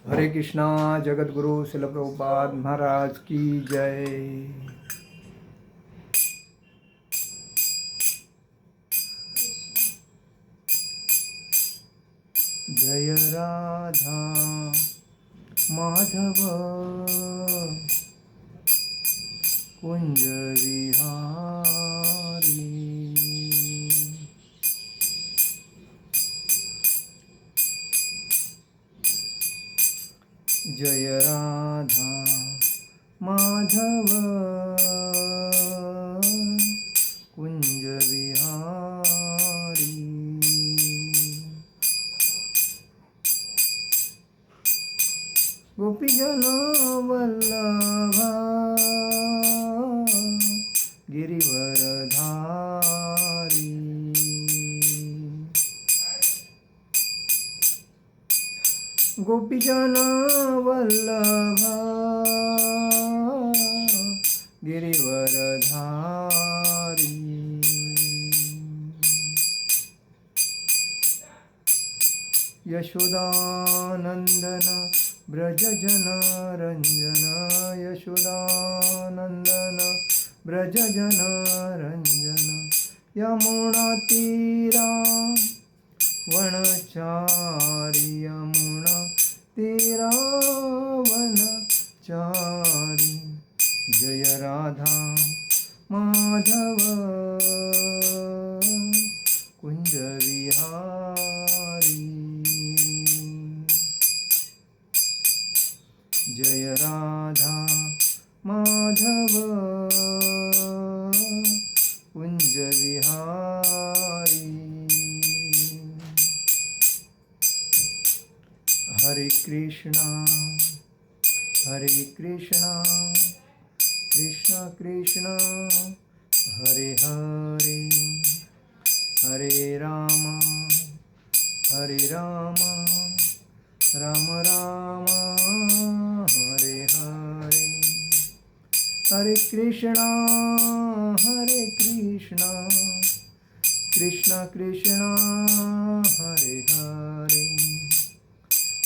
हरे कृष्णा। जगत गुरु शिल प्रभुपाद महाराज की जय। जय राधा माधव कुंज विहारी। जय राधा माधव कुंज विहारी। गोपीजन वल्लभा गिरिवरधारी। गोपीजन वल्लभा गिरिवरधारी। यशोदानंदन ब्रज जन रंजन। यशोदानंदन ब्रज जन रंजन। यमुना तीरा वनचारी। यमुना तीरा वनचारी। जय राधा माधव कुंज विहारी। जय राधा माधव कुंज विहारी। हरे कृष्णा कृष्ण कृष्ण हरे हरे, हरे राम राम राम हरे हरे। हरे कृष्णा कृष्ण कृष्ण हरे हरे,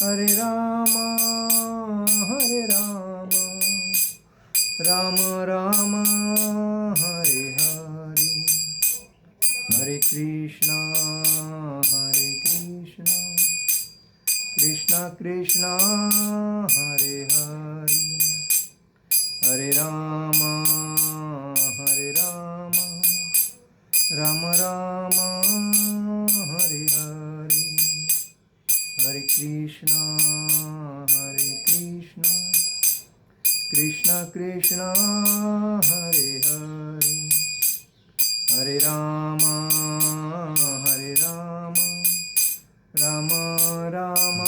हरे राम राम राम हरे हरे। हरे कृष्णा कृष्ण कृष्ण हरे हरे, हरे राम राम राम हरे हरे। हरे कृष्णा कृष्ण कृष्ण हरे हरे, हरे राम राम राम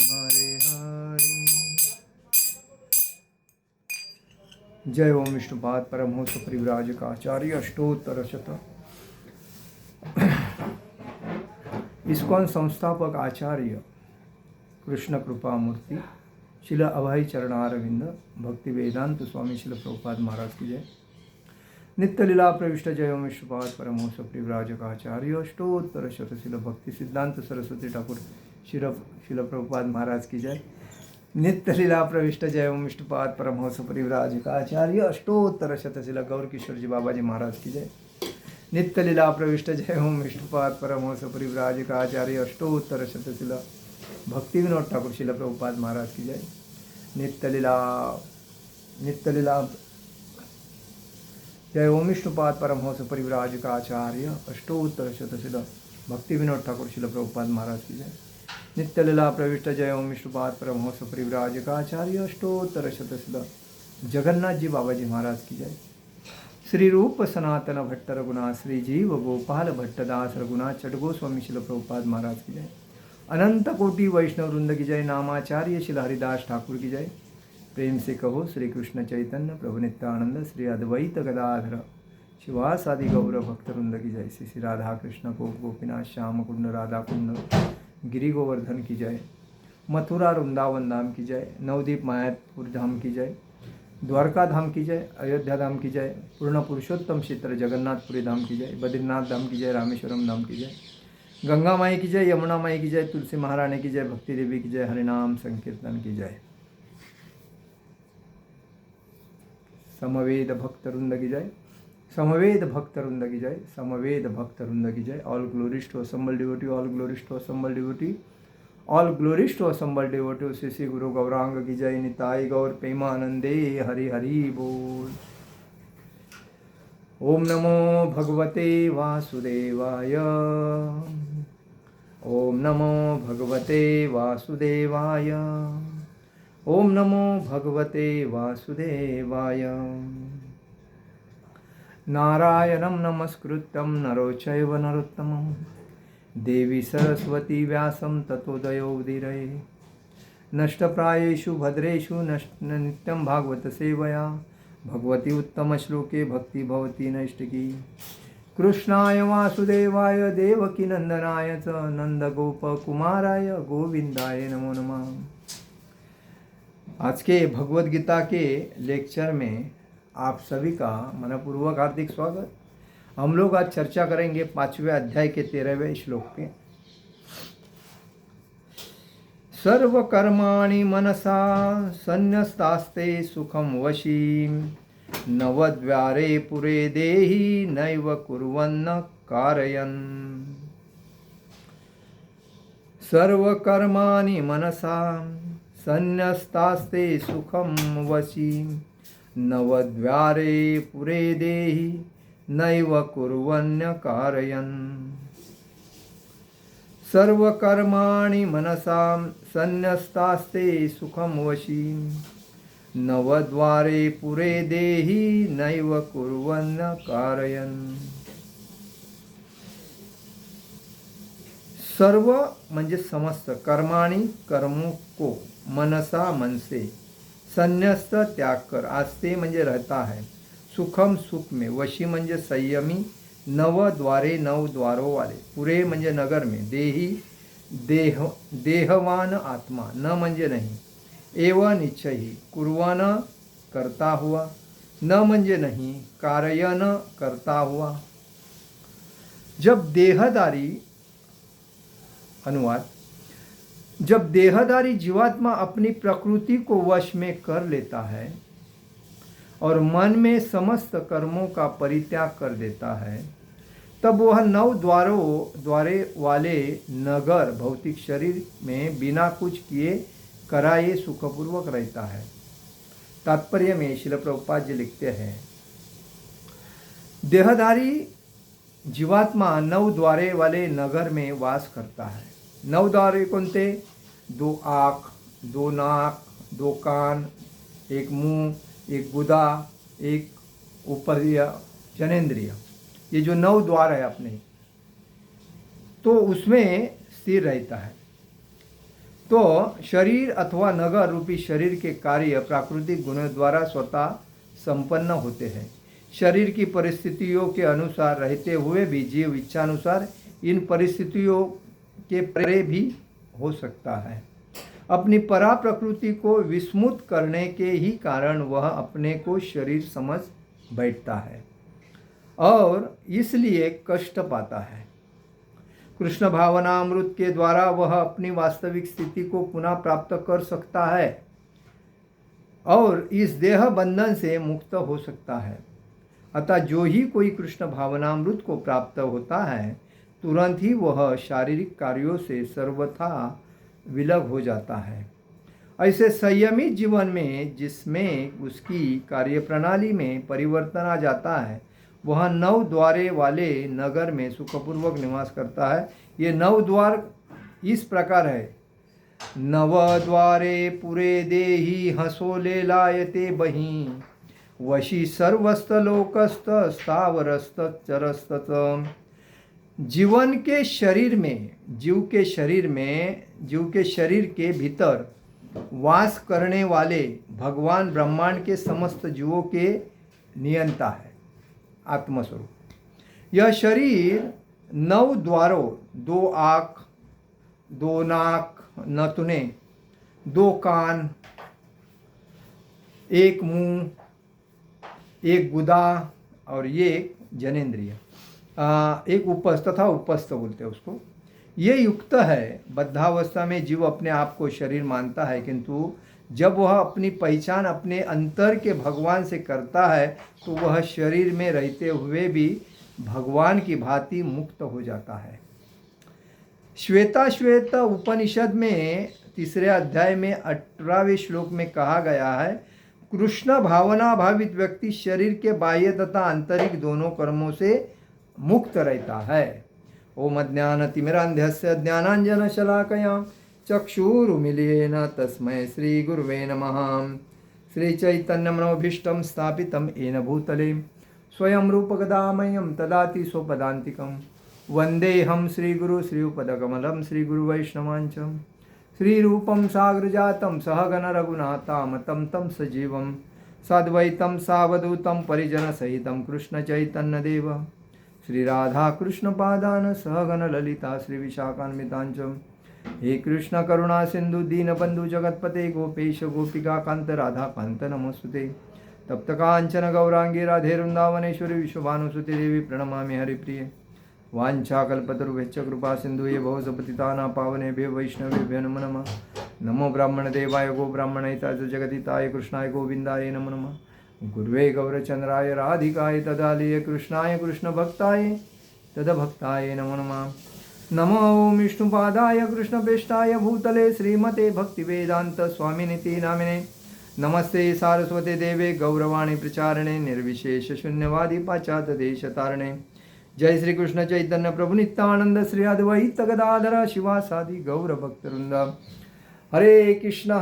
हरे हरे। जय ओम विष्णुपाद परमहंस परिव्राजकाचार्य अष्टोत्तर शत। इस्कॉन संस्थापक आचार्य कृष्ण कृपा मूर्ति शिल अभय चरणारविंद भक्ति वेदांत स्वामी शिल प्रभुपाद महाराज की जय। नित्य लीला प्रविष्ट जय ओम विष्णुपाद परमहंस परिव्राजकाचार्य अष्टोत्तर शत शिल भक्ति सिद्धांत सरस्वती ठाकुर शिल प्रभुपाद महाराज की जय। नित्य लीला प्रविष्ट जय ओम विष्णुपाद परमहंस परिव्राजकाचार्य अष्टोत्तर शत शिल गौर किशोर जी बाबा जी महाराज की जय। नित्य लीला प्रविष्ट जय ओम विष्णुपाद परमहंस परिव्राजकाचार्य अष्टोत्तर शत शिल भक्ति विनोद ठाकुर शिल प्रभुपाद महाराज की जय। नित्य लीला जय ओम विष्णुपाद परमहंस परिव्राजकाचार्य अष्टोत्तर शत शिल भक्ति विनोद ठाकुर शिल प्रभुपाद महाराज की जय। नित्य लीला प्रविष्ट जय ओम विष्णुपाद परमहंस परिव्राजकाचार्य अष्टोत्तर शत शिल जगन्नाथ जी बाबा जी महाराज की जय। श्री रूप सनातन भट्ट रघुनाथ श्री जीव गोपाल भट्टदास रघुनाथ चट गोस्वामी शिल प्रभुपाद महाराज की जय। अनंत कोटि वैष्णव वृंद की जय। नामाचार्य शिल हरिदास ठाकुर की जय। प्रेम से कहो श्री कृष्ण चैतन्य प्रभु नित्यानंद श्री अद्वैत गदाधर शिवासादि गौर भक्त वृंद की जय। श्री राधा कृष्ण को गोपीनाथ श्याम कुंड राधा कुंड गिरि गोवर्धन की जय। मथुरा वृंदावन धाम की जय। नवदीप मायापुर धाम की जय। द्वारका धाम की जय। अयोध्या धाम की जय। पूर्ण पुरुषोत्तम क्षेत्र जगन्नाथपुरी धाम की जय। बद्रीनाथ धाम की जय। रामेश्वरम धाम की जय। गंगा माई की जय, यमुना माई की जय, तुलसी महारानी की जय, भक्ति देवी की जय, हरिनाम संकीर्तन की जय, समवेद भक्त वृंद की जय, समवेद भक्त वृंद की जय, समवेद भक्त वृंद की जय। All glories to assembled devotee, all glories to assembled devotee, all glories to assembled devotee. Shri Shri Guru Gauranga की जय, निताई गौर प्रेमानंदे, हरि हरि बोल। ओम नमो भगवते वासुदेवाय, ओम नमो भगवते वासुदेवाय, ओम नमो भगवते वासुदेवाय। नारायणं नमस्कृत्यं नरो चैव नरोत्तमं, देवी सरस्वती व्यासं ततोदयो उदीरये। नष्टप्रायेषु भद्रेषु नित्यं भागवत सेवया, भगवती उत्तम श्लोके भक्ति भवती नैष्टिकी। कृष्णाय वासुदेवाय देवकी नंदनाय च नंदगोपकुमाराय गोविंदाय नमो नमः। आज के भगवद गीता के लेक्चर में आप सभी का मनपूर्वक हार्दिक स्वागत। हम लोग आज चर्चा करेंगे 5वें अध्याय के 13वें श्लोक पे। सर्वकर्माणि मनसा संन्यस्तास्ते सुखम वशी, नवद्वारे पुरे देहि नैव कुर्वन्न कारयन्। सर्वकर्माणि मनसा संन्यस्तास्ते सुखम वशी, नवद्वारे पुरे देहि नैव कुर्वन्न कारयन्। सर्वकर्माणि मनसा संन्यस्तास्ते सुखम वशी, नवद्वारे पुरे देहि नैव कुर्वन्न कारयन्। सर्व म्हणजे समस्त, कर्माणि कर्मों को, मनसा मन से, संन्यस्त त्याग कर, आस्ते म्हणजे रहता है, सुखम सुख में, वशी म्हणजे संयमी, नव द्वारे नव द्वारों वाले, पुरे म्हणजे नगर में, देही देहवान आत्मा, न म्हणजे नहीं, एवं निश्चयी, कुर्वान करता हुआ, न म्हणजे नहीं, कारयन करता हुआ। जब देहदारी, अनुवाद, जब देहदारी जीवात्मा अपनी प्रकृति को वश में कर लेता है और मन में समस्त कर्मों का परित्याग कर देता है, तब वह 9 द्वारे वाले नगर भौतिक शरीर में बिना कुछ किए कराए सुखपूर्वक रहता है। तात्पर्य में श्रील प्रभुपाद जी लिखते हैं, देहधारी जीवात्मा 9 द्वारे वाले नगर में वास करता है। 9 द्वारे कोणते? 2 आँख, 2 नाक, 2 कान, 1 मुंह, 1 गुदा, 1 ऊपरी जनेन्द्रिय, ये जो 9 द्वार है अपने, तो उसमें स्थिर रहता है। तो शरीर अथवा नगर रूपी शरीर के कार्य प्राकृतिक गुणों द्वारा स्वतः संपन्न होते हैं। शरीर की परिस्थितियों के अनुसार रहते हुए भी जीव इच्छानुसार इन परिस्थितियों के परे भी हो सकता है। अपनी परा प्रकृति को विस्मृत करने के ही कारण वह अपने को शरीर समझ बैठता है और इसलिए कष्ट पाता है। कृष्ण भावनामृत के द्वारा वह अपनी वास्तविक स्थिति को पुनः प्राप्त कर सकता है और इस देह बंधन से मुक्त हो सकता है। अतः जो ही कोई कृष्ण भावनामृत को प्राप्त होता है, तुरंत ही वह शारीरिक कार्यों से सर्वथा विलग हो जाता है। ऐसे संयमी जीवन में जिसमें उसकी कार्यप्रणाली में परिवर्तन आ जाता है, वह 9 द्वारे वाले नगर में सुखपूर्वक निवास करता है। ये 9 द्वार इस प्रकार है, नव द्वारे पुरे देहि हंसो ले लायते बही, वशी सर्वस्त लोकस्त स्थावरस्त चरस्त। जीवन के शरीर में, जीव के शरीर के भीतर वास करने वाले भगवान ब्रह्मांड के समस्त जीवों के नियंता है, आत्मस्वरूप। यह शरीर 9 द्वारों, 2 आँख, 2 नाक नथुने, 2 कान, 1 मुंह, 1 गुदा और ये जनेन्द्रिय, एक उपस्थ तथा उपस्थ बोलते हैं उसको, ये युक्त है। बद्धावस्था में जीव अपने आप को शरीर मानता है, किंतु जब वह अपनी पहचान अपने अंतर के भगवान से करता है तो वह शरीर में रहते हुए भी भगवान की भांति मुक्त हो जाता है। श्वेताश्वेत उपनिषद में 3 अध्याय में 18वें श्लोक में कहा गया है, कृष्ण भावना भावित व्यक्ति शरीर के बाह्य तथा आंतरिक दोनों कर्मों से मुक्त रहता है। ओम अज्ञानतिमिरान्धस्य ज्ञानाञ्जनशलाकया चक्षुरुन्मीलितेन तस्मै श्री गुरुवे नमः। श्री चैतन्यमनोभीष्टं स्थापितं येन भूतले स्वयं रूपगदामह्यं ददाति स्वपदान्तिकं। वन्देऽहं श्रीगुरु श्रीयुपदकमलं श्रीगुरुवैष्णवांच श्रीरूपं साग्रजातं सहगण रघुनाथामतं तं सजीवं साद्वैतं सावधूतं परिजनसहितं कृष्णचैतन्यदेव श्री राधा कृष्ण पादान सहगण ललिता श्री विशाखान्वितांच। हे कृष्ण करुणा सिंधु दीनबंधु जगतपते गोपेश गोपिका कांत राधा कांत नमोस्तुते। तप्त कांचन गौरांगी राधे वृंदावनेश्वरी विश्वभानुसुते देवी प्रणमामि हरिप्रिये। वाञ्छाकल्पतरुभ्यश्च कृपा सिंधु ये भवसपतितानां पावनेभ्यो वैष्णवेभ्यो नमो नमः। नमो ब्राह्मणदेवाय गो ब्राह्मणहिताय जगदिताय कृष्णाय गोविन्दाय नमो नमः। गुरुवे गौरचंद्राय राधिकाय तदालये कृष्णाय कृष्णभक्ताय तदभक्ताय नमो नमः। नमो ओं विष्णुपादाय कृष्णप्रेष्ठाय भूतले श्रीमते भक्तिवेदांत स्वामिनिति नामिने। नमस्ते सारस्वते देवे गौरवाणी प्रचारणे निर्विशेष शून्यवादी पाश्चात्य देश तारणे। जय श्री कृष्ण चैतन्य प्रभु नित्यानंद श्री अद्वैत गदाधर शिवासादि गौर भक्तवृंद। हरे कृष्ण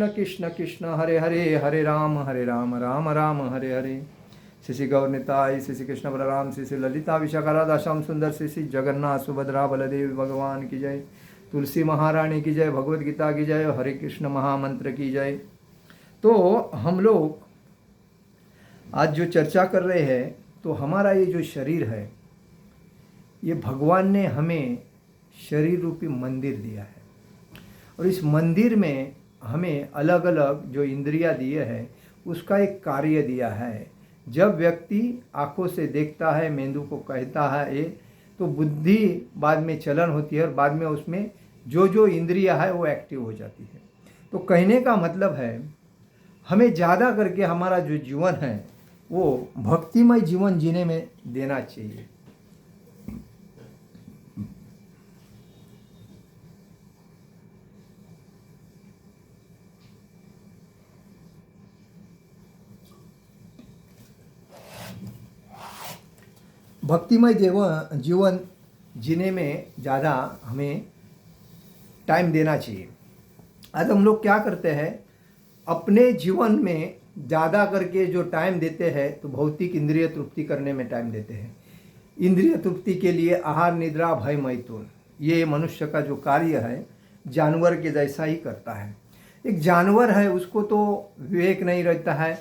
कृष्ण कृष्ण हरे हरे, हरे राम राम राम हरे हरे। श्री गौर निताय, श्री कृष्ण बलराम, श्री ललिता विशाखा राधा श्याम सुंदर, श्री जगन्नाथ सुभद्रा बलदेव भगवान की जय। तुलसी महारानी की जय, भगवद गीता की जय, हरे कृष्ण महामंत्र की जय। तो हम लोग आज जो चर्चा कर रहे हैं, तो हमारा ये जो शरीर है, ये भगवान ने हमें शरीर रूपी मंदिर दिया है, और इस मंदिर में हमें अलग अलग जो इंद्रियां दिए हैं उसका एक कार्य दिया है। जब व्यक्ति आँखों से देखता है, मेंदू को कहता है ये, तो बुद्धि बाद में चलन होती है और बाद में उसमें जो जो इंद्रियां है वो एक्टिव हो जाती है। तो कहने का मतलब है हमें ज़्यादा करके हमारा जो जीवन है वो भक्तिमय जीवन जीने में देना चाहिए। भक्तिमय जीवन जीने में ज़्यादा हमें टाइम देना चाहिए। आज हम लोग क्या करते हैं, अपने जीवन में ज़्यादा करके जो टाइम देते हैं तो भौतिक इंद्रिय तृप्ति करने में टाइम देते हैं। इंद्रिय तृप्ति के लिए आहार निद्रा भय मैथुन, ये मनुष्य का जो कार्य है जानवर के जैसा ही करता है। एक जानवर है, उसको तो विवेक नहीं रहता है,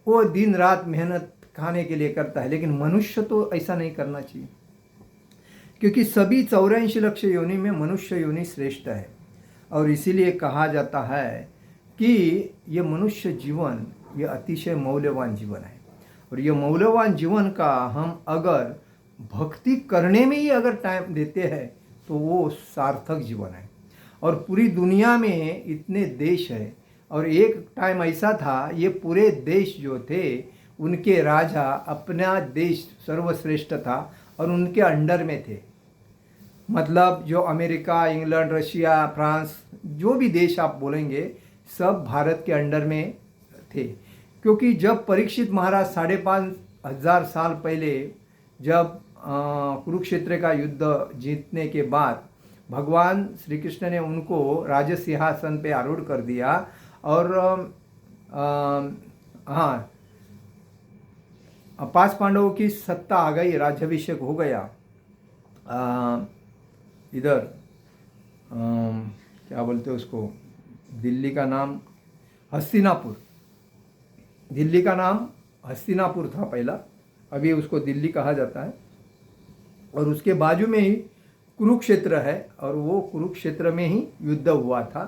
वो दिन रात मेहनत खाने के लिए करता है, लेकिन मनुष्य तो ऐसा नहीं करना चाहिए, क्योंकि सभी 84 लक्ष योनि में मनुष्य योनि श्रेष्ठ है। और इसीलिए कहा जाता है कि ये मनुष्य जीवन ये अतिशय मौल्यवान जीवन है, और ये मौल्यवान जीवन का हम अगर भक्ति करने में ही अगर टाइम देते हैं तो वो सार्थक जीवन है। और पूरी दुनिया में इतने देश है, और एक टाइम ऐसा था ये पूरे देश जो थे उनके राजा अपना देश सर्वश्रेष्ठ था और उनके अंडर में थे। मतलब जो अमेरिका, इंग्लैंड, रशिया, फ्रांस, जो भी देश आप बोलेंगे सब भारत के अंडर में थे। क्योंकि जब परीक्षित महाराज 5,500 साल पहले जब कुरुक्षेत्र का युद्ध जीतने के बाद भगवान श्री कृष्ण ने उनको राज सिंहासन पे आरूढ़ कर दिया, और हाँ 5 पांडवों की सत्ता आ गई, राज्याभिषेक हो गया। इधर क्या बोलते हैं उसको, दिल्ली का नाम हस्तिनापुर, दिल्ली का नाम हस्तिनापुर था पहला, अभी उसको दिल्ली कहा जाता है। और उसके बाजू में ही कुरुक्षेत्र है, और वो कुरुक्षेत्र में ही युद्ध हुआ था,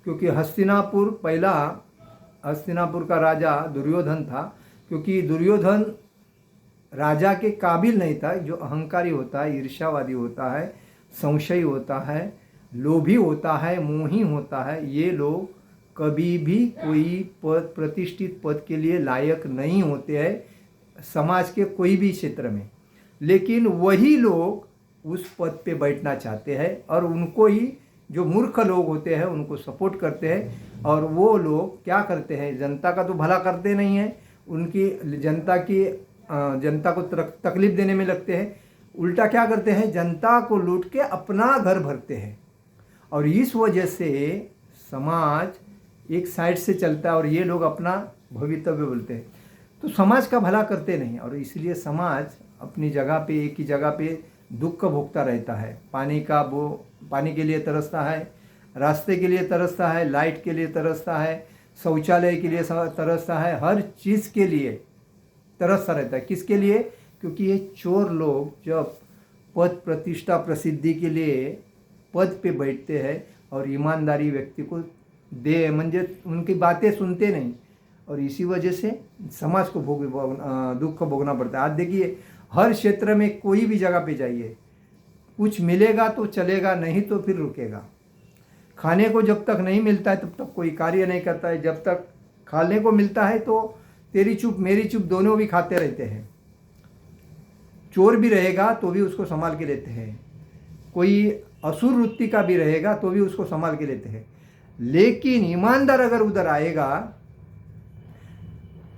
क्योंकि हस्तिनापुर पहला, हस्तिनापुर का राजा दुर्योधन था। क्योंकि दुर्योधन राजा के काबिल नहीं था, जो अहंकारी होता है, ईर्ष्यावादी होता है, संशयी होता है, लोभी होता है, मोही होता है, ये लोग कभी भी कोई पद, प्रतिष्ठित पद के लिए लायक नहीं होते हैं समाज के कोई भी क्षेत्र में। लेकिन वही लोग उस पद पे बैठना चाहते हैं और उनको ही, जो मूर्ख लोग होते हैं उनको सपोर्ट करते हैं। और वो लोग क्या करते हैं, जनता का तो भला करते नहीं हैं, उनकी जनता को तकलीफ देने में लगते हैं। उल्टा क्या करते हैं, जनता को लूट के अपना घर भरते हैं। और इस वजह से समाज एक साइड से चलता है और ये लोग अपना भवितव्य बोलते हैं, तो समाज का भला करते नहीं। और इसलिए समाज अपनी जगह पे, एक ही जगह पे दुख भोगता रहता है। पानी के लिए तरसता है, रास्ते के लिए तरसता है, लाइट के लिए तरसता है, शौचालय के लिए तरसता है, हर चीज़ के लिए तरसता रहता है। किसके लिए? क्योंकि ये चोर लोग जब पद, प्रतिष्ठा, प्रसिद्धि के लिए पद पे बैठते हैं और ईमानदारी व्यक्ति को म्हणजे उनकी बातें सुनते नहीं, और इसी वजह से समाज को दुख भोगना पड़ता है। आज देखिए, हर क्षेत्र में कोई भी जगह पे जाइए, कुछ मिलेगा तो चलेगा, नहीं तो फिर रुकेगा। खाने को जब तक नहीं मिलता है तब तक कोई कार्य नहीं करता है, जब तक खाने को मिलता है तो तेरी चुप मेरी चुप दोनों भी खाते रहते हैं। चोर भी रहेगा तो भी उसको संभाल के लेते हैं, कोई असुर वृत्ति का भी रहेगा तो भी उसको संभाल के लेते हैं। लेकिन ईमानदार अगर उधर आएगा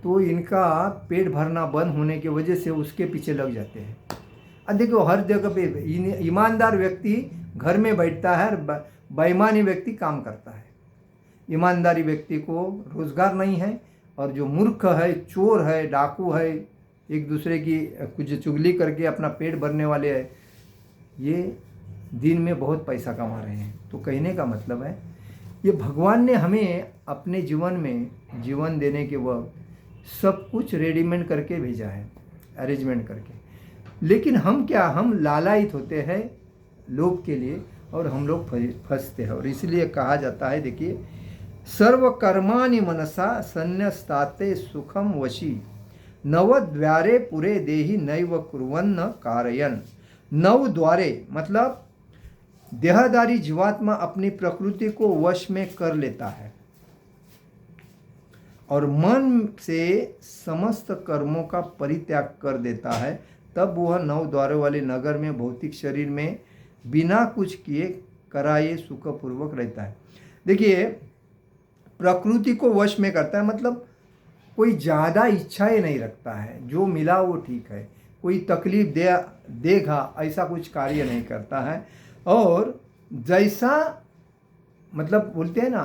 तो इनका पेट भरना बंद होने की वजह से उसके पीछे लग जाते हैं। अब देखो, हर जगह पे ईमानदार व्यक्ति घर में बैठता है और बेईमानी व्यक्ति काम करता है। ईमानदारी व्यक्ति को रोजगार नहीं है, और जो मूर्ख है, चोर है, डाकू है, एक दूसरे की कुछ चुगली करके अपना पेट भरने वाले हैं, ये दिन में बहुत पैसा कमा रहे हैं। तो कहने का मतलब है, ये भगवान ने हमें अपने जीवन में जीवन देने के वक्त सब कुछ रेडीमेड करके भेजा है, अरेंजमेंट करके। लेकिन हम लालायित होते हैं लोभ के लिए और हम लोग फंसते हैं। और इसलिए कहा जाता है, देखिए, सर्व कर्माणि मनसा संन्यस्ताते सुखम वशी, नवद्वारे पुरे देहि नैव कुर्वन्न कारयन। नव द्वारे मतलब देहदारी जीवात्मा अपनी प्रकृति को वश में कर लेता है और मन से समस्त कर्मों का परित्याग कर देता है, तब वह 9 द्वारों वाले नगर में भौतिक शरीर में बिना कुछ किए कराए सुखपूर्वक रहता है। देखिए, प्रकृति को वश में करता है मतलब कोई ज़्यादा इच्छाएं नहीं रखता है, जो मिला वो ठीक है, कोई तकलीफ देगा ऐसा कुछ कार्य नहीं करता है। और जैसा मतलब बोलते हैं ना,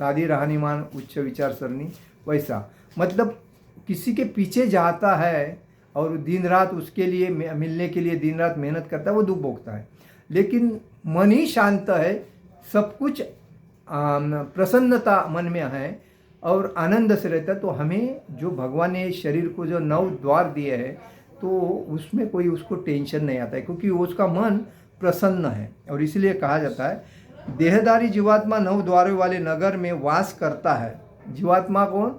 सादी रहनीमान उच्च विचार सरणी, वैसा मतलब किसी के पीछे जाता है और दिन रात उसके लिए मिलने के लिए दिन रात मेहनत करता है, वो दुख भोगता है। लेकिन मन ही शांत है, सब कुछ प्रसन्नता मन में है और आनंद से रहता है। तो हमें जो भगवान ने शरीर को जो 9 द्वार दिए हैं, तो उसमें कोई उसको टेंशन नहीं आता है, क्योंकि उसका मन प्रसन्न है। और इसलिए कहा जाता है, देहदारी जीवात्मा 9 द्वारों वाले नगर में वास करता है। जीवात्मा कौन?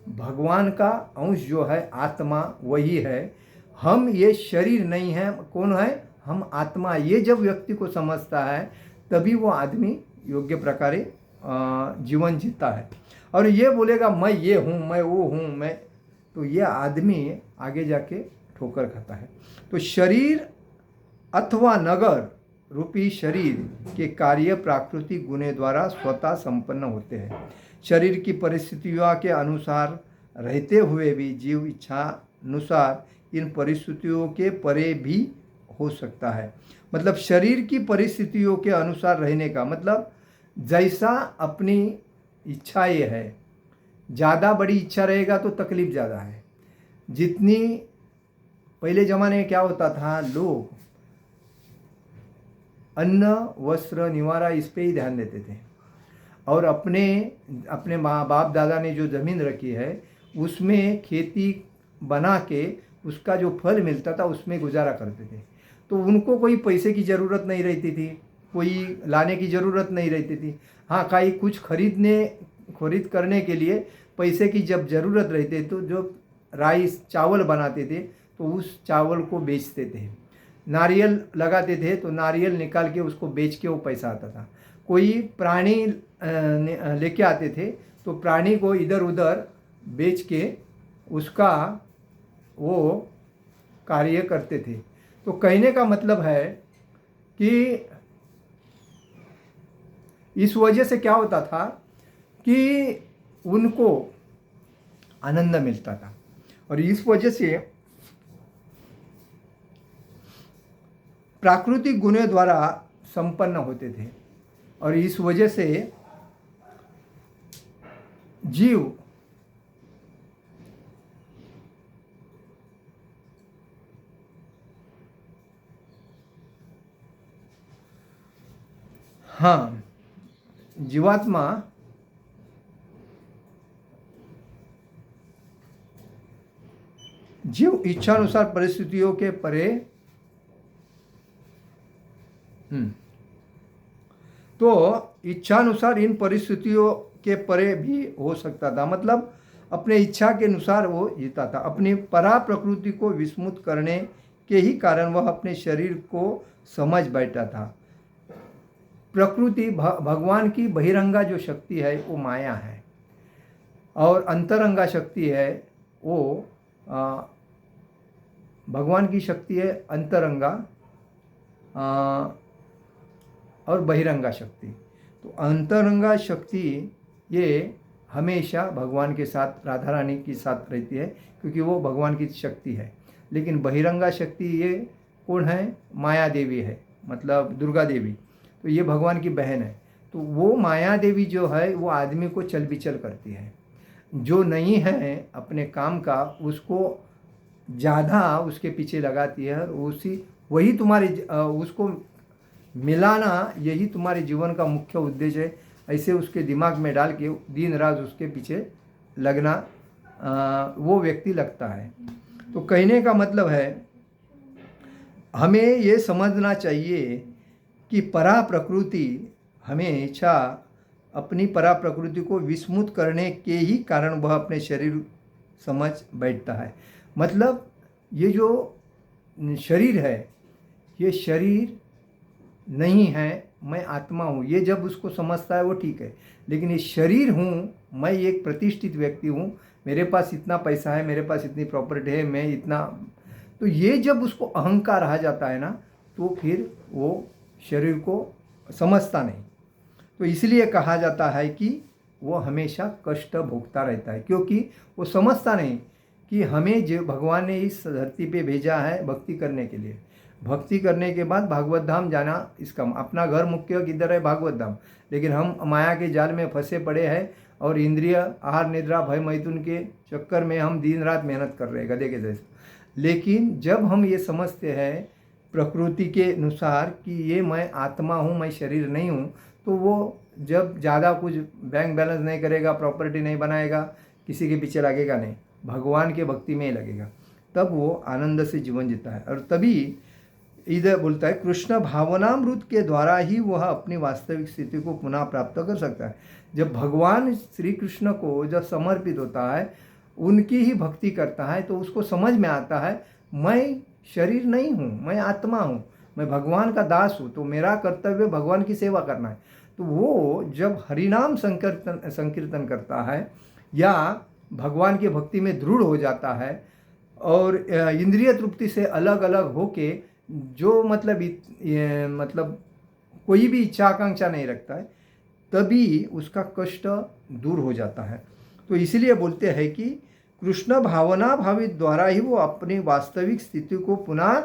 भगवान का अंश जो है, आत्मा वही है। हम ये शरीर नहीं है। कौन है? हम आत्मा। ये जब व्यक्ति को समझता है तभी वो आदमी योग्य प्रकारे जीवन जीता है। और ये बोलेगा मैं ये हूँ, मैं वो हूँ, मैं, तो ये आदमी आगे जाके ठोकर खाता है। तो शरीर अथवा नगर रूपी शरीर के कार्य प्राकृतिक गुणे द्वारा स्वतः संपन्न होते हैं। शरीर की परिस्थितियों के अनुसार रहते हुए भी जीव इच्छा अनुसार इन परिस्थितियों के परे भी हो सकता है। मतलब शरीर की परिस्थितियों के अनुसार रहने का मतलब जैसा अपनी इच्छा ये है, ज़्यादा बड़ी इच्छा रहेगा तो तकलीफ ज़्यादा है। जितनी पहले ज़माने में क्या होता था, लोग अन्न वस्त्र निवारा इस पे ही ध्यान देते थे और अपने माँ बाप दादा ने जो ज़मीन रखी है उसमें खेती बना के उसका जो फल मिलता था उसमें गुजारा करते थे। तो उनको कोई पैसे की ज़रूरत नहीं रहती थी, कोई लाने की ज़रूरत नहीं रहती थी। हाँ, कहीं कुछ खरीद करने के लिए पैसे की जब ज़रूरत रहती तो जो राइस चावल बनाते थे तो उस चावल को बेचते थे। नारियल लगाते थे तो नारियल निकाल के उसको बेच के वो पैसा आता था। कोई प्राणी लेके आते थे तो प्राणी को इधर उधर बेच के उसका वो कार्य करते थे। तो कहने का मतलब है कि इस वजह से क्या होता था कि उनको आनंद मिलता था और इस वजह से प्राकृतिक गुणों द्वारा संपन्न होते थे और इस वजह से जीव हाँ जीवात्मा जीव इच्छानुसार परिस्थितियों के परे तो इच्छानुसार इन परिस्थितियों के परे भी हो सकता था। मतलब अपने इच्छा के अनुसार वो जीता था। अपनी परा प्रकृति को विस्मृत करने के ही कारण वह अपने शरीर को समझ बैठा था। प्रकृति भगवान की बहिरंगा जो शक्ति है वो माया है और अंतरंगा शक्ति है वो भगवान की शक्ति है अंतरंगा और बहिरंगा शक्ति। तो अंतरंगा शक्ति ये हमेशा भगवान के साथ राधा रानी के साथ रहती है क्योंकि वो भगवान की शक्ति है। लेकिन बहिरंगा शक्ति ये कौन है? माया देवी है, मतलब दुर्गा देवी। तो ये भगवान की बहन है। तो वो माया देवी जो है वो आदमी को चल बिचल करती है। जो नहीं है अपने काम का उसको ज़्यादा उसके पीछे लगाती है और वही तुम्हारे उसको मिलाना यही तुम्हारे जीवन का मुख्य उद्देश्य है। ऐसे उसके दिमाग में डाल के दिन रात उसके पीछे लगना वो व्यक्ति लगता है। तो कहने का मतलब है हमें ये समझना चाहिए कि परा प्रकृति हमेशा अपनी परा प्रकृति को विस्मृत करने के ही कारण वह अपने शरीर समझ बैठता है। मतलब ये जो शरीर है ये शरीर नहीं है, मैं आत्मा हूँ, ये जब उसको समझता है वो ठीक है। लेकिन ये शरीर हूँ, मैं एक प्रतिष्ठित व्यक्ति हूँ, मेरे पास इतना पैसा है, मेरे पास इतनी प्रॉपर्टी है, मैं इतना, तो ये जब उसको अहंकार आ जाता है ना तो फिर वो शरीर को समझता नहीं। तो इसलिए कहा जाता है कि वो हमेशा कष्ट भोगता रहता है क्योंकि वो समझता नहीं कि हमें जो भगवान ने इस धरती पे भेजा है भक्ति करने के लिए। भक्ति करने के बाद भागवत धाम जाना, इसका अपना घर मुख्य किधर है? भागवत धाम। लेकिन हम माया के जाल में फंसे पड़े हैं और इंद्रिय आहार निद्रा भय मैथुन के चक्कर में हम दिन रात मेहनत कर रहे हैं गधे के जैसे। लेकिन जब हम ये समझते हैं प्रकृति के अनुसार कि ये मैं आत्मा हूँ, मैं शरीर नहीं हूँ, तो वो जब ज़्यादा कुछ बैंक बैलेंस नहीं करेगा, प्रॉपर्टी नहीं बनाएगा, किसी के पीछे लगेगा नहीं, भगवान के भक्ति में ही लगेगा, तब वो आनंद से जीवन जीता है। और तभी इधर बोलता है कृष्ण भावनामृत के द्वारा ही वह अपनी वास्तविक स्थिति को पुनः प्राप्त कर सकता है। जब भगवान श्री कृष्ण को जब समर्पित होता है, उनकी ही भक्ति करता है, तो उसको समझ में आता है मैं शरीर नहीं हूँ, मैं आत्मा हूँ, मैं भगवान का दास हूँ, तो मेरा कर्तव्य भगवान की सेवा करना है। तो वो जब हरिनाम संकीर्तन करता है या भगवान की भक्ति में दृढ़ हो जाता है और इंद्रिय तृप्ति से अलग अलग होके जो मतलब कोई भी इच्छा आकांक्षा नहीं रखता है, तभी उसका कष्ट दूर हो जाता है। तो इसलिए बोलते हैं कि कृष्ण भावना भावित द्वारा ही वो अपनी वास्तविक स्थिति को पुनः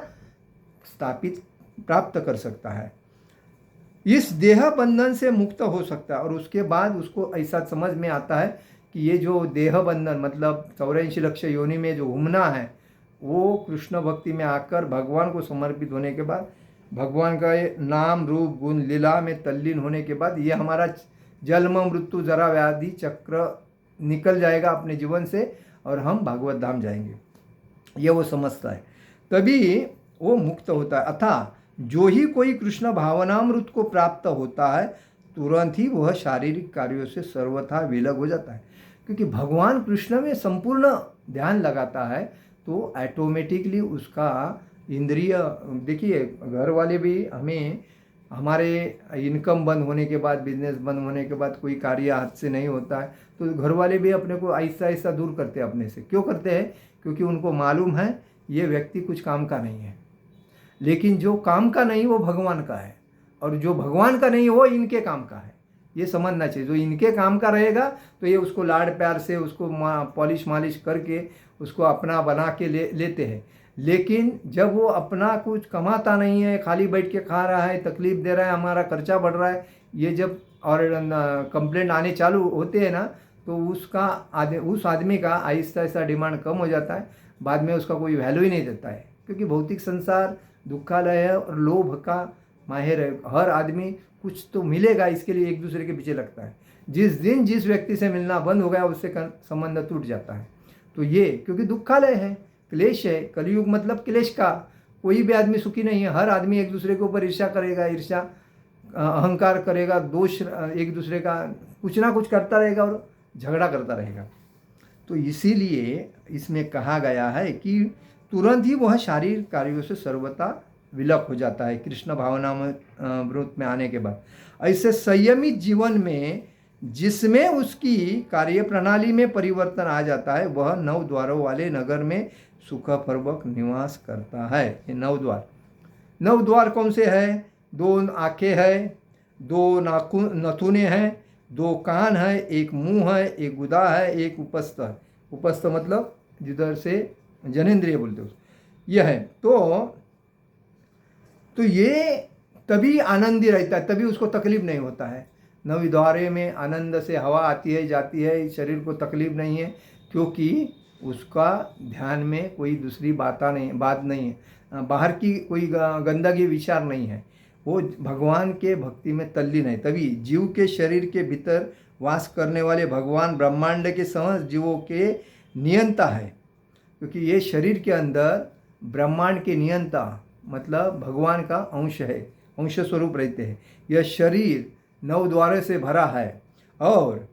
स्थापित प्राप्त कर सकता है, इस देह बंधन से मुक्त हो सकता है। और उसके बाद उसको ऐसा समझ में आता है कि ये जो देह बंधन मतलब 84 लक्ष योनि में जो घूमना है, वो कृष्ण भक्ति में आकर भगवान को समर्पित होने के बाद, भगवान का ये नाम रूप गुण लीला में तल्लीन होने के बाद ये हमारा जन्म मृत्यु जरा व्याधि चक्र निकल जाएगा अपने जीवन से और हम भागवत धाम जाएंगे, ये वो समझता है, तभी वो मुक्त होता है। अतः जो ही कोई कृष्ण भावनामृत को प्राप्त होता है तुरंत ही वह शारीरिक कार्यों से सर्वथा विलग हो जाता है। क्योंकि भगवान कृष्ण में संपूर्ण ध्यान लगाता है तो ऑटोमेटिकली उसका इंद्रिय, देखिए घर वाले भी हमें, हमारे इनकम बंद होने के बाद, बिजनेस बंद होने के बाद कोई कार्य हाथ से नहीं होता है तो घर वाले भी अपने को आहिस्ता आहिस्ता दूर करते हैं अपने से। क्यों करते हैं? क्योंकि उनको मालूम है ये व्यक्ति कुछ काम का नहीं है। लेकिन जो काम का नहीं वो भगवान का है, और जो भगवान का नहीं वो इनके काम का है, ये समझना चाहिए। जो इनके काम का रहेगा तो ये उसको लाड प्यार से, उसको पॉलिश मालिश करके उसको अपना बना के लेते हैं। लेकिन जब वो अपना कुछ कमाता नहीं है, खाली बैठ के खा रहा है, तकलीफ दे रहा है, हमारा खर्चा बढ़ रहा है, ये जब और कंप्लेंट आने चालू होते हैं ना, तो उस आदमी का आहिस्ता आहिस्ता डिमांड कम हो जाता है। बाद में उसका कोई वैल्यू ही नहीं देता है, क्योंकि भौतिक संसार दुखालय है और लोभ का माहिर है। हर आदमी कुछ तो मिलेगा इसके लिए एक दूसरे के पीछे लगता है। जिस दिन जिस व्यक्ति से मिलना बंद हो गया उससे संबंध टूट जाता है। तो ये क्योंकि दुखालय है, क्लेश है, कलयुग मतलब क्लेश का। कोई भी आदमी सुखी नहीं है, हर आदमी एक दूसरे के ऊपर ईर्ष्या करेगा, अहंकार करेगा, दोष एक दूसरे का कुछ ना कुछ करता रहेगा और झगड़ा करता रहेगा। तो इसीलिए इसमें कहा गया है कि तुरंत ही वह शारीरिक कार्यों से सर्वथा विलक हो जाता है कृष्ण भावना में वृत्त में आने के बाद। ऐसे संयमित जीवन में जिसमें उसकी कार्य प्रणाली में परिवर्तन आ जाता है, वह 9 द्वारों वाले नगर में सुखपूर्वक निवास करता है। ये 9 द्वार, 9 द्वार कौन से हैं? 2 आंखें हैं, 2 नथुने हैं, 2 कान है, 1 मुंह है, 1 गुदा है, 1 उपस्थ है। उपस्थ मतलब जिधर से जनेंद्रिय बोलते हो, यह है। तो ये तभी आनंदी रहता है, तभी उसको तकलीफ नहीं होता है। 9 द्वारे में आनंद से हवा आती है जाती है, शरीर को तकलीफ नहीं है, क्योंकि उसका ध्यान में कोई दूसरी बात नहीं है, बाहर की कोई गंदगी विचार नहीं है, वो भगवान के भक्ति में तल्लीन है। तभी जीव के शरीर के भीतर वास करने वाले भगवान ब्रह्मांड के समस्त जीवों के नियंता है, क्योंकि ये शरीर के अंदर ब्रह्मांड के नियंता मतलब भगवान का अंश है, अंश स्वरूप रहते हैं। यह शरीर 9 द्वारों से भरा है और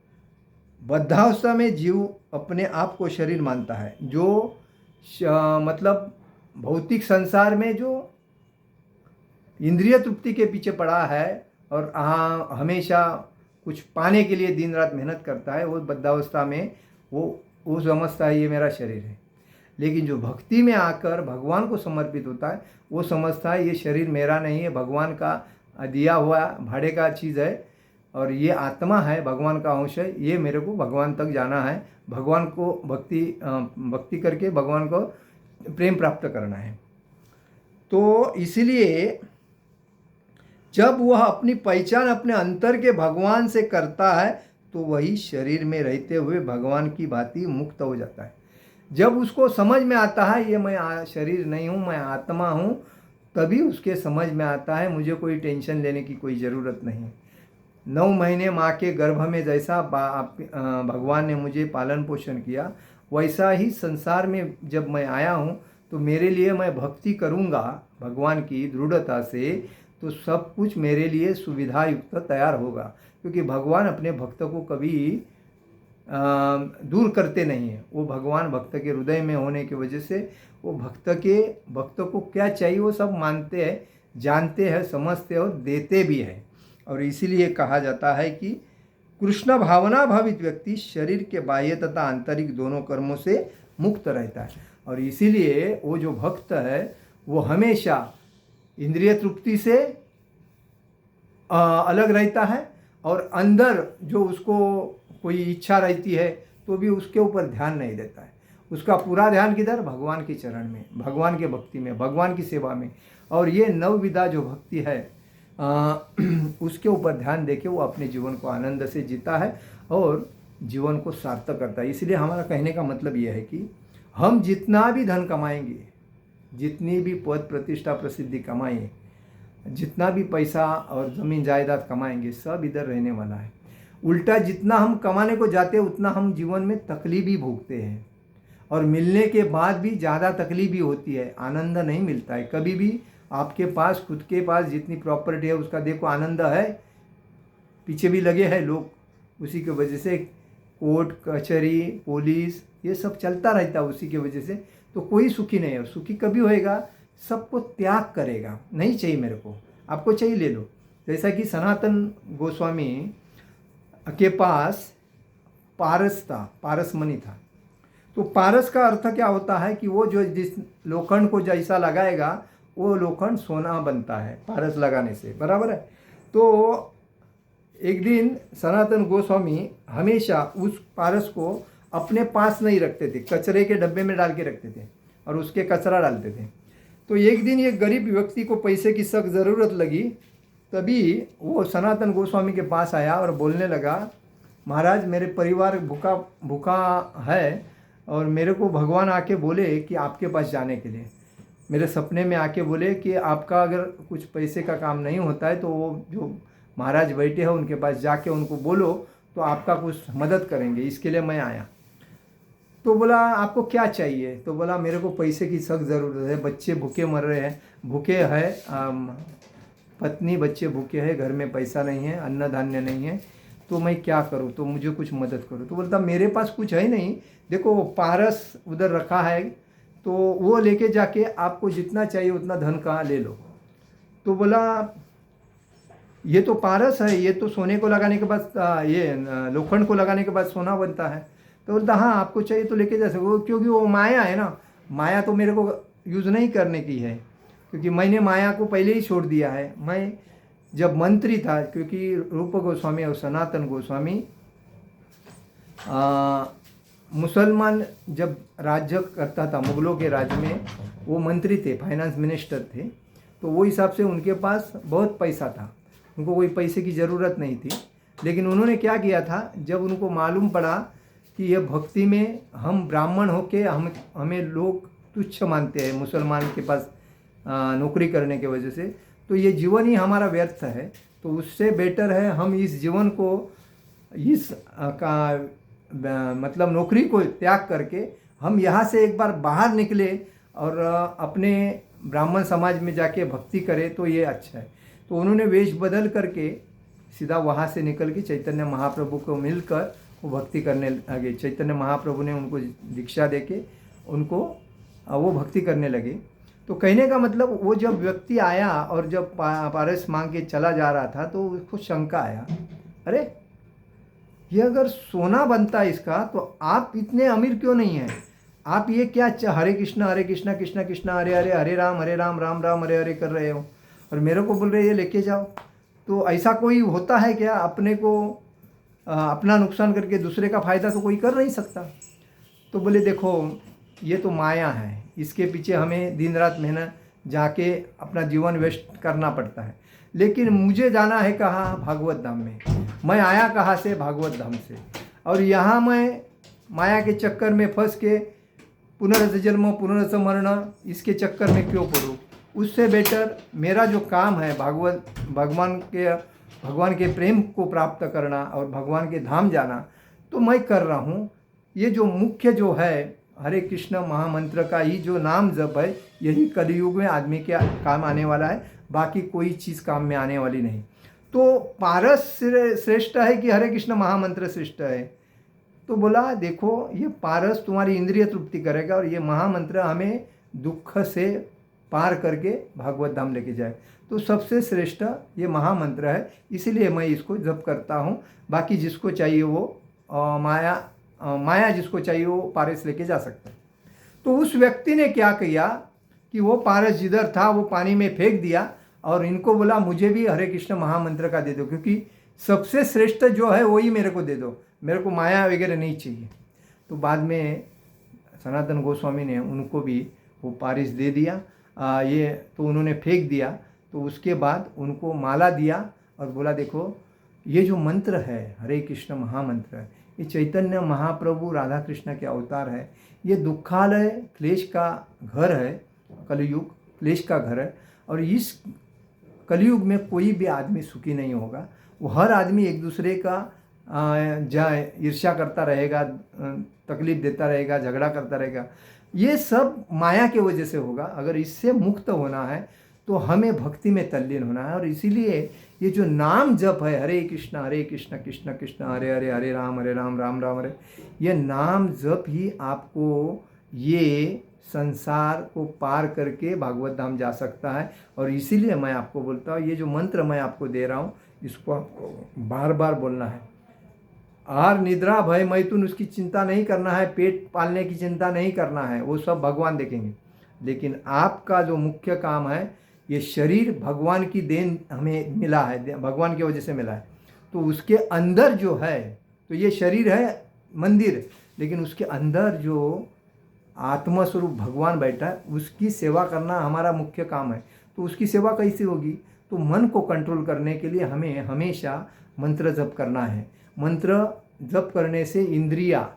बद्धावस्था में जीव अपने आप को शरीर मानता है। जो मतलब भौतिक संसार में जो इंद्रिय तृप्ति के पीछे पड़ा है और हमेशा कुछ पाने के लिए दिन रात मेहनत करता है, वो बद्धावस्था में वो समझता है ये मेरा शरीर है। लेकिन जो भक्ति में आकर भगवान को समर्पित होता है वो समझता है ये शरीर मेरा नहीं है, भगवान का दिया हुआ भाड़े का चीज़ है, और ये आत्मा है, भगवान का अंश है, ये मेरे को भगवान तक जाना है, भगवान को भक्ति करके भगवान को प्रेम प्राप्त करना है। तो इसलिए जब वह अपनी पहचान अपने अंतर के भगवान से करता है तो वही शरीर में रहते हुए भगवान की भांति मुक्त हो जाता है। जब उसको समझ में आता है ये मैं शरीर नहीं हूँ, मैं आत्मा हूँ, तभी उसके समझ में आता है मुझे कोई टेंशन लेने की कोई ज़रूरत नहीं है। 9 महीने माँ के गर्भ में जैसा भगवान ने मुझे पालन पोषण किया, वैसा ही संसार में जब मैं आया हूँ तो मेरे लिए मैं भक्ति करूँगा भगवान की दृढ़ता से, तो सब कुछ मेरे लिए सुविधा युक्त तैयार होगा, क्योंकि भगवान अपने भक्त को कभी दूर करते नहीं है। वो भगवान भक्त के हृदय में होने की वजह से वो भक्त को क्या चाहिए वो सब मानते हैं, जानते हैं, समझते हैं और देते भी हैं। और इसीलिए कहा जाता है कि कृष्ण भावना भावित व्यक्ति शरीर के बाह्य तथा आंतरिक दोनों कर्मों से मुक्त रहता है। और इसीलिए वो जो भक्त है वो हमेशा इंद्रिय तृप्ति से अलग रहता है, और अंदर जो उसको कोई इच्छा रहती है तो भी उसके ऊपर ध्यान नहीं देता है। उसका पूरा ध्यान किधर? भगवान के चरण में, भगवान के भक्ति में, भगवान की सेवा में। और ये 9 विधा जो भक्ति है उसके ऊपर ध्यान देके वो अपने जीवन को आनंद से जीता है और जीवन को सार्थक करता है। इसलिए हमारा कहने का मतलब यह है कि हम जितना भी धन कमाएंगे, जितनी भी पद प्रतिष्ठा प्रसिद्धि कमाएं, जितना भी पैसा और ज़मीन जायदाद कमाएंगे, सब इधर रहने वाला है। उल्टा जितना हम कमाने को जाते हैं उतना हम जीवन में तकलीफ भी भोगते हैं, और मिलने के बाद भी ज़्यादा तकलीफ भी होती है, आनंद नहीं मिलता है कभी भी। आपके पास खुद के पास जितनी प्रॉपर्टी है उसका देखो आनंद है, पीछे भी लगे हैं लोग, उसी की वजह से कोर्ट कचहरी पुलिस ये सब चलता रहता है उसी की वजह से। तो कोई सुखी नहीं है। और सुखी कभी होएगा सबको त्याग करेगा, नहीं चाहिए मेरे को, आपको चाहिए ले लो। जैसा कि सनातन गोस्वामी के पास पारस था, पारस मणि था। तो पारस का अर्थ क्या होता है कि वो जो जिस लोखंड को जैसा लगाएगा वो लोखंड सोना बनता है पारस लगाने से, बराबर है। तो एक दिन सनातन गोस्वामी हमेशा उस पारस को अपने पास नहीं रखते थे, कचरे के डब्बे में डाल के रखते थे और उसके कचरा डालते थे। तो एक दिन ये गरीब व्यक्ति को पैसे की सख्त ज़रूरत लगी, तभी वो सनातन गोस्वामी के पास आया और बोलने लगा, महाराज मेरे परिवार भूखा भूखा है और मेरे को भगवान आके बोले कि आपके पास जाने के लिए, मेरे सपने में आके बोले कि आपका अगर कुछ पैसे का काम नहीं होता है तो वो जो महाराज बैठे हैं उनके पास जाके उनको बोलो तो आपका कुछ मदद करेंगे, इसके लिए मैं आया। तो बोला आपको क्या चाहिए? तो बोला मेरे को पैसे की सख्त ज़रूरत है, बच्चे भूखे मर रहे हैं, भूखे हैं, पत्नी बच्चे भूखे हैं, घर में पैसा नहीं है, अन्न धान्य नहीं है, तो मैं क्या करूं? तो मुझे कुछ मदद करो। तो बोलता मेरे पास कुछ है नहीं, देखो पारस उधर रखा है, तो वो लेके जाके आपको जितना चाहिए उतना धन कहाँ ले लो। तो बोला ये तो पारस है, ये तो सोने को लगाने के बाद ये लोखंड को लगाने के बाद सोना बनता है। तो बोलता हाँ आपको चाहिए तो लेके जा सको, क्योंकि वो माया है ना, माया तो मेरे को यूज़ नहीं करने की है, क्योंकि मैंने माया को पहले ही छोड़ दिया है। मैं जब मंत्री था, क्योंकि रूप गोस्वामी और सनातन गोस्वामी मुसलमान जब राज्य करता था मुगलों के राज्य में, वो मंत्री थे, फाइनेंस मिनिस्टर थे, तो वो हिसाब से उनके पास बहुत पैसा था, उनको कोई पैसे की ज़रूरत नहीं थी। लेकिन उन्होंने क्या किया था, जब उनको मालूम पड़ा कि यह भक्ति में हम ब्राह्मण होके हमें लोग तुच्छ मानते हैं मुसलमान के पास नौकरी करने की वजह से, तो ये जीवन ही हमारा व्यर्थ है, तो उससे बेटर है हम इस जीवन को इस मतलब नौकरी को त्याग करके हम यहाँ से एक बार बाहर निकले और अपने ब्राह्मण समाज में जाके भक्ति करें तो ये अच्छा है। तो उन्होंने वेश बदल करके सीधा वहाँ से निकल के चैतन्य महाप्रभु को मिलकर वो भक्ति करने लगे। चैतन्य महाप्रभु ने उनको दीक्षा देके उनको वो भक्ति करने लगे। तो कहने का मतलब वो जब व्यक्ति आया और जब पारस मांग के चला जा रहा था तो उसको शंका आया, अरे ये अगर सोना बनता है इसका तो आप इतने अमीर क्यों नहीं हैं? आप ये क्या हरे कृष्णा कृष्णा कृष्णा हरे हरे, हरे राम राम राम हरे हरे कर रहे हो और मेरे को बोल रहे ये लेके जाओ? तो ऐसा कोई होता है क्या? अपने को अपना नुकसान करके दूसरे का फ़ायदा तो कोई कर नहीं सकता। तो बोले देखो ये तो माया है, इसके पीछे हमें दिन रात मेहनत जाके अपना जीवन वेस्ट करना पड़ता है, लेकिन मुझे जाना है कहाँ? भागवत धाम में। मैं आया कहाँ से? भागवत धाम से। और यहाँ मैं माया के चक्कर में फंस के पुनर्स जन्म पुनर्स मरण इसके चक्कर में क्यों पड़ूँ? उससे बेटर मेरा जो काम है भगवान के प्रेम को प्राप्त करना और भगवान के धाम जाना, तो मैं कर रहा हूँ। ये जो मुख्य जो है हरे कृष्ण महामंत्र का ही जो नाम जप है, यही कलयुग में आदमी के काम आने वाला है, बाकी कोई चीज़ काम में आने वाली नहीं। तो पारस श्रेष्ठ है कि हरे कृष्ण महामंत्र श्रेष्ठ है? तो बोला देखो ये पारस तुम्हारी इंद्रिय तृप्ति करेगा और ये महामंत्र हमें दुख से पार करके भागवत धाम लेके जाए, तो सबसे श्रेष्ठ ये महामंत्र है, इसीलिए मैं इसको जप करता हूँ। बाकी जिसको चाहिए वो माया जिसको चाहिए वो पारस लेके जा सकता है। तो उस व्यक्ति ने क्या किया कि वो पारस जिधर था वो पानी में फेंक दिया और इनको बोला मुझे भी हरे कृष्ण महामंत्र का दे दो, क्योंकि सबसे श्रेष्ठ जो है वही मेरे को दे दो, मेरे को माया वगैरह नहीं चाहिए। तो बाद में सनातन गोस्वामी ने उनको भी वो पारस दे दिया। ये तो उन्होंने फेंक दिया, तो उसके बाद उनको माला दिया और बोला देखो ये जो मंत्र है हरे कृष्ण महामंत्र है, ये चैतन्य महाप्रभु राधा कृष्ण के अवतार है, ये दुखालय क्लेश का घर है, कलयुग क्लेश का घर है, और इस कलयुग में कोई भी आदमी सुखी नहीं होगा। वो हर आदमी एक दूसरे का ईर्ष्या करता रहेगा, तकलीफ देता रहेगा, झगड़ा करता रहेगा, ये सब माया के वजह से होगा। अगर इससे मुक्त होना है तो हमें भक्ति में तल्लीन होना है, और इसीलिए ये जो नाम जप है हरे कृष्ण कृष्ण कृष्ण हरे हरे, हरे राम राम राम हरे, ये नाम जप ही आपको ये संसार को पार करके भागवत धाम जा सकता है। और इसीलिए मैं आपको बोलता हूँ, ये जो मंत्र मैं आपको दे रहा हूँ इसको आपको बार बार बोलना है। आहार निद्रा भय मैथुन उसकी चिंता नहीं करना है, पेट पालने की चिंता नहीं करना है, वो सब भगवान देखेंगे। लेकिन आपका जो मुख्य काम है, ये शरीर भगवान की देन हमें मिला है, भगवान की वजह से मिला है। तो उसके अंदर जो है, तो ये शरीर है मंदिर, लेकिन उसके अंदर जो आत्मा स्वरूप भगवान बैठा है उसकी सेवा करना हमारा मुख्य काम है। तो उसकी सेवा कैसे होगी? तो मन को कंट्रोल करने के लिए हमें हमेशा मंत्र जप करना है। मंत्र जप करने से इंद्रिया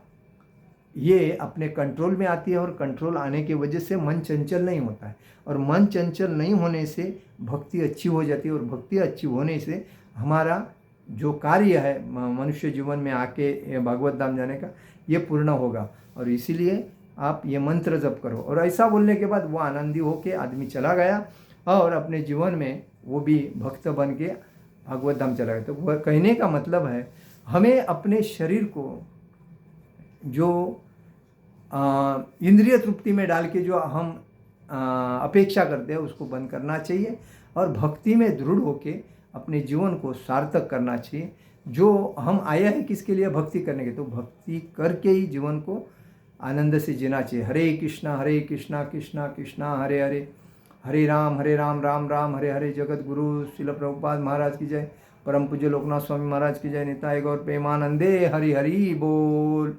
ये अपने कंट्रोल में आती है, और कंट्रोल आने की वजह से मन चंचल नहीं होता है, और मन चंचल नहीं होने से भक्ति अच्छी हो जाती है, और भक्ति अच्छी होने से हमारा जो कार्य है मनुष्य जीवन में आके भागवत धाम जाने का, ये पूर्ण होगा। और इसीलिए आप ये मंत्र जप करो। और ऐसा बोलने के बाद वो आनंदी होके आदमी चला गया, और अपने जीवन में वो भी भक्त बन के भागवत धाम चला गया। तो वह कहने का मतलब है, हमें अपने शरीर को जो इंद्रिय तृप्ति में डाल के जो हम अपेक्षा करते हैं उसको बंद करना चाहिए, और भक्ति में दृढ़ होके अपने जीवन को सार्थक करना चाहिए। जो हम आए हैं किसके लिए? भक्ति करने के। तो भक्ति करके ही जीवन को आनंद से जीना चाहिए। हरे कृष्णा कृष्णा कृष्णा हरे हरे, हरे राम राम राम हरे हरे। जगत गुरु श्रील प्रभुपाद महाराज की जय। परम पूज्य लोकनाथ स्वामी महाराज की जय। निताय गौर प्रेमानंदे हरि हरि बोल।